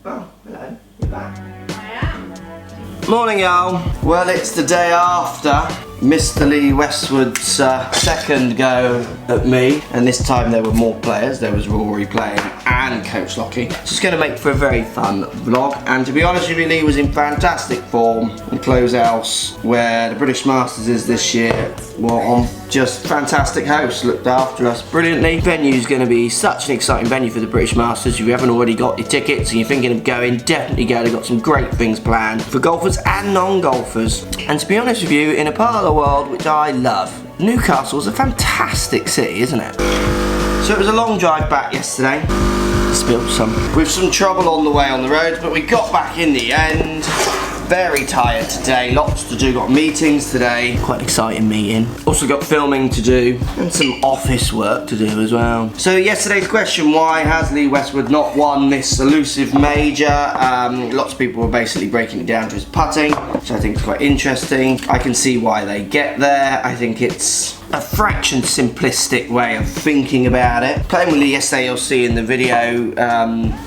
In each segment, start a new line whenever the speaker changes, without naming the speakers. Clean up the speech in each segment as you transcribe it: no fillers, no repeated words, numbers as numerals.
Oh, hello. You're back.
I am.
Morning, y'all. Well, it's the day after Mr. Lee Westwood's second go at me, and this time there were more players. There was Rory playing and Coach Lockie. It's going to make for a very fun vlog, and to be honest with you, Lee was in fantastic form in Closehouse, where the British Masters is this year. Well, on just fantastic hosts, looked after us brilliantly. Venue's going to be such an exciting venue for the British Masters. If you haven't already got your tickets and you're thinking of going, definitely go. They've got some great things planned for golfers and non-golfers. And to be honest with you, in a part of the world which I love, Newcastle's a fantastic city, isn't it? So it was a long drive back yesterday. Spilled some with some trouble on the way on the roads, but we got back in the end. Very tired today, lots to do, got meetings today, quite an exciting meeting. Also got filming to do and some office work to do as well. So yesterday's question, why has Lee Westwood not won this elusive major? Lots of people were basically breaking it down to his putting, which I think is quite interesting. I can see why they get there. I think it's a fraction simplistic way of thinking about it. Playing with Lee yesterday, you'll see in the video,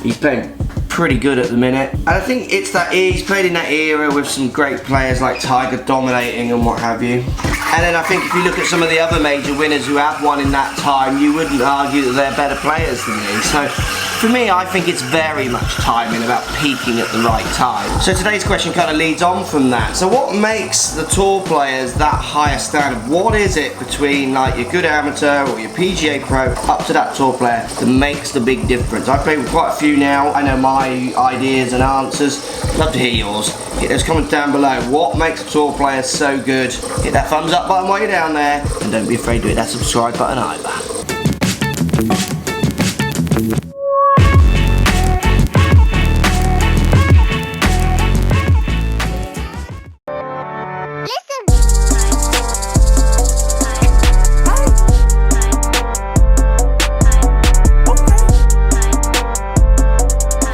he's playing pretty good at the minute, and I think it's that he's played in that era with some great players like Tiger dominating and what have you. And then I think if you look at some of the other major winners who have won in that time, you wouldn't argue that they're better players than me. So for me, I think it's very much timing, about peaking at the right time. So today's question kind of leads on from that. So what makes the tour players that higher standard? What is it between like your good amateur or your PGA pro up to that tour player that makes the big difference? I've played with quite a few now. I know my ideas and answers. Love to hear yours. Hit those comments down below. What makes a tour player so good? Hit that thumbs up button while you're down there, and don't be afraid to hit that subscribe button either.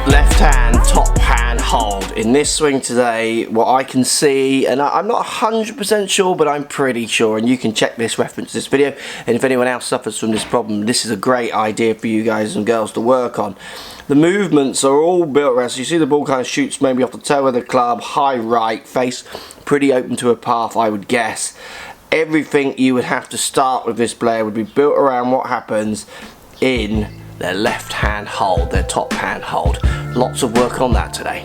Left hand, top hand hold. In this swing today, what I can see, and I'm not 100% sure, but I'm pretty sure, and you can check this, reference this video, and if anyone else suffers from this problem, this is a great idea for you guys and girls to work on. The movements are all built around, so you see the ball kind of shoots maybe off the toe of the club, high right, face pretty open to a path, I would guess. Everything you would have to start with this player would be built around what happens in their left hand hold, their top hand hold. Lots of work on that today.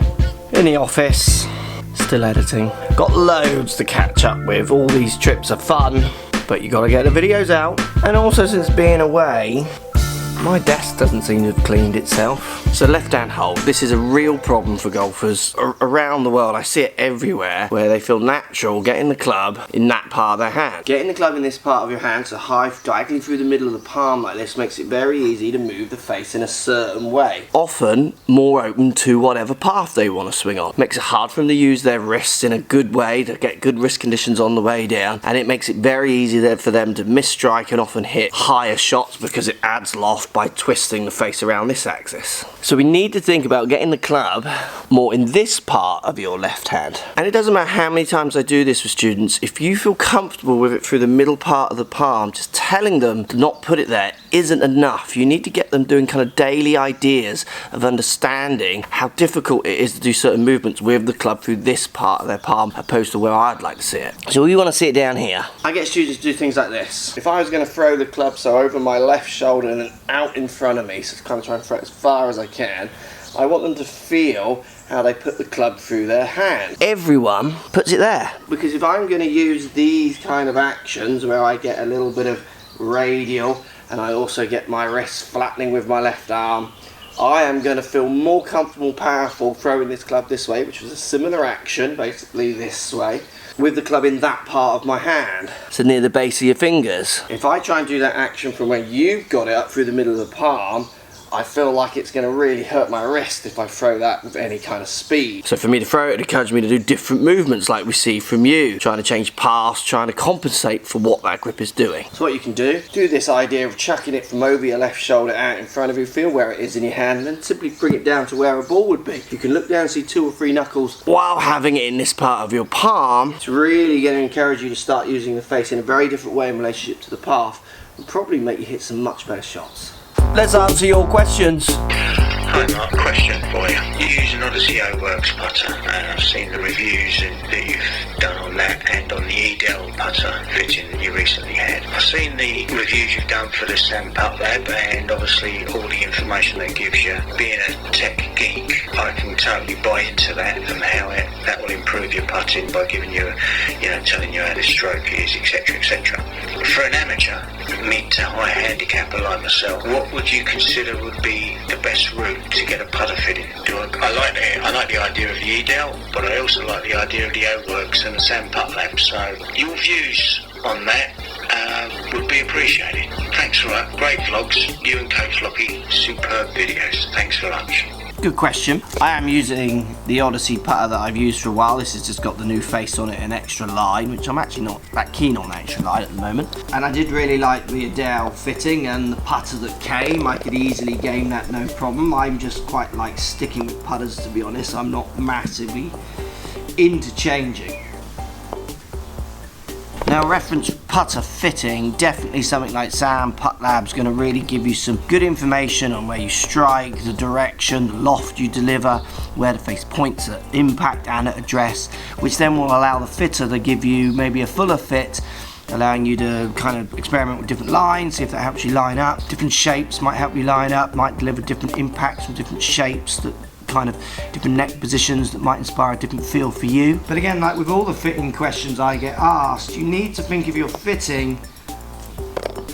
In the office, still editing. Got loads to catch up with. All these trips are fun, but you gotta get the videos out. And also, since being away, my desk doesn't seem to have cleaned itself. So left hand hold, this is a real problem for golfers around the world. I see it everywhere, where they feel natural getting the club in that part of their hand. Getting the club in this part of your hand, so high diagonally through the middle of the palm like this, makes it very easy to move the face in a certain way. Often more open to whatever path they want to swing on. Makes it hard for them to use their wrists in a good way, to get good wrist conditions on the way down, and it makes it very easy there for them to misstrike and often hit higher shots because it adds loft by twisting the face around this axis. So we need to think about getting the club more in this part of your left hand. And it doesn't matter how many times I do this with students, if you feel comfortable with it through the middle part of the palm, just telling them to not put it there isn't enough. You need to get them doing kind of daily ideas of understanding how difficult it is to do certain movements with the club through this part of their palm, opposed to where I'd like to see it. So we want to see it down here. I get students to do things like this. If I was going to throw the club so over my left shoulder and then out in front of me, so kind of try and throw it as far as I can, I want them to feel how they put the club through their hand. Everyone puts it there, because if I'm going to use these kind of actions where I get a little bit of radial and I also get my wrist flattening with my left arm, I am going to feel more comfortable, powerful throwing this club this way, which was a similar action, basically this way, with the club in that part of my hand, so near the base of your fingers. If I try and do that action from where you've got it up through the middle of the palm, I feel like it's going to really hurt my wrist if I throw that with any kind of speed. So for me to throw it encouraged me to do different movements like we see from you, trying to change paths, trying to compensate for what that grip is doing. So what you can do this idea of chucking it from over your left shoulder out in front of you, feel where it is in your hand, and then simply bring it down to where a ball would be. You can look down and see 2 or 3 knuckles while having it in this part of your palm. It's really going to encourage you to start using the face in a very different way in relationship to the path, and probably make you hit some much better shots. Let's answer your questions.
Hi Mark. question for you. You use an Odyssey O-Works putter, and I've seen the reviews that you've done on that and on the Edel putter fitting that you recently had. I've seen the reviews you've done for the Sam Putt Lab, and obviously all the information that gives you. Being a tech geek, I can totally buy into that and how that will improve your putting by giving you, telling you how the stroke is, etc., etc. For an amateur, mid to high handicapper like myself, what would you consider would be the best route to get a putter fitting? I like the idea of the Edel, but I also like the idea of the O-Works and the Sam Putt Lab. So your views on that would be appreciated. Thanks for that. Great vlogs. You and Coach Lockie, superb videos. Thanks very much.
Good question. I am using the Odyssey putter that I've used for a while. This has just got the new face on it, an extra line, which I'm actually not that keen on that extra line at the moment. And I did really like the Edel fitting and the putter that came. I could easily game that, no problem. I'm just quite like sticking with putters, to be honest. I'm not massively into changing. Now, reference putter fitting, definitely something like Sam Putt Lab's going to really give you some good information on where you strike, the direction, the loft you deliver, where the face points at impact and at address, which then will allow the fitter to give you maybe a fuller fit, allowing you to kind of experiment with different lines, see if that helps you line up. Different shapes might help you line up, might deliver different impacts from different shapes, that kind of different neck positions that might inspire a different feel for you. But again, like with all the fitting questions I get asked, you need to think of your fitting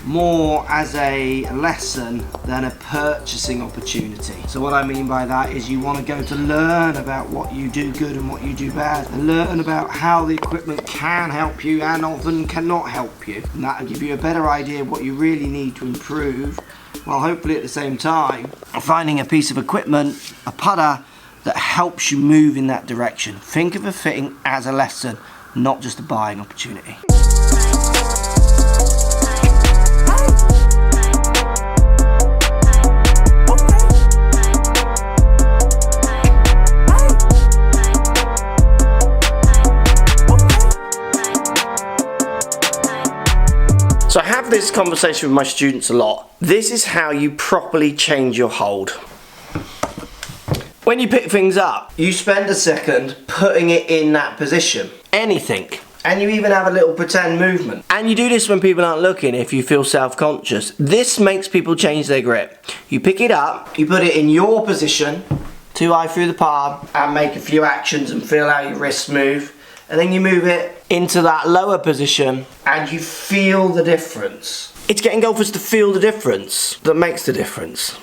more as a lesson than a purchasing opportunity. So what I mean by that is you want to go to learn about what you do good and what you do bad, and learn about how the equipment can help you and often cannot help you, and that will give you a better idea of what you really need to improve, while hopefully at the same time finding a piece of equipment, a putter, that helps you move in that direction. Think of a fitting as a lesson, not just a buying opportunity. So I have this conversation with my students a lot. This is how you properly change your hold. When you pick things up, you spend a second putting it in that position. Anything. And you even have a little pretend movement. And you do this when people aren't looking, if you feel self-conscious. This makes people change their grip. You pick it up, you put it in your position, too high through the palm, and make a few actions and feel how your wrists move. And then you move it into that lower position and you feel the difference. It's getting golfers to feel the difference that makes the difference.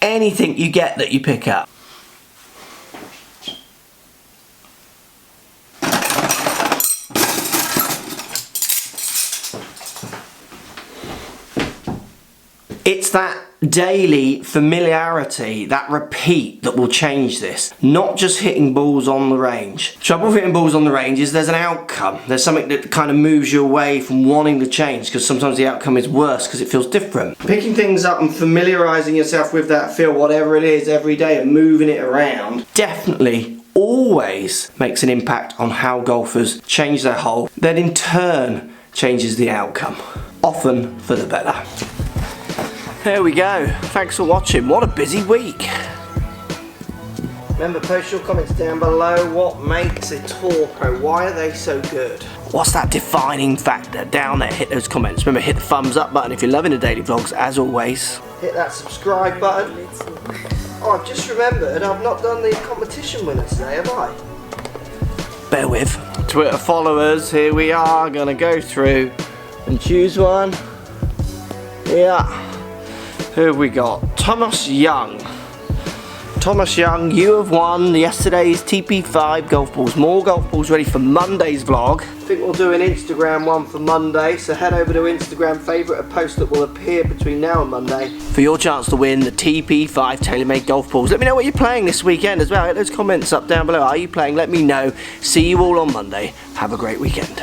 Anything you get that you pick up. It's that daily familiarity, that repeat, that will change this. Not just hitting balls on the range. Trouble with hitting balls on the range is there's an outcome. There's something that kind of moves you away from wanting to change, because sometimes the outcome is worse because it feels different. Picking things up and familiarising yourself with that feel, whatever it is, every day, and moving it around, definitely always makes an impact on how golfers change their hole. That in turn changes the outcome, often for the better. There we go. Thanks for watching. What a busy week. Remember, post your comments down below. What makes a tour pro? Why are they so good? What's that defining factor? Down there, hit those comments. Remember, hit the thumbs up button if you're loving the daily vlogs, as always. Hit that subscribe button. Oh, I've just remembered, I've not done the competition winner today, have I? Bear with. Twitter followers, here we are. Gonna go through and choose one. Yeah. Who have we got? Thomas Young. Thomas Young, you have won yesterday's TP5 golf balls. More golf balls ready for Monday's vlog. I think we'll do an Instagram one for Monday, so head over to Instagram, favourite a post that will appear between now and Monday for your chance to win the TP5 TaylorMade golf balls. Let me know what you're playing this weekend as well. Get those comments up down below. Are you playing? Let me know. See you all on Monday. Have a great weekend.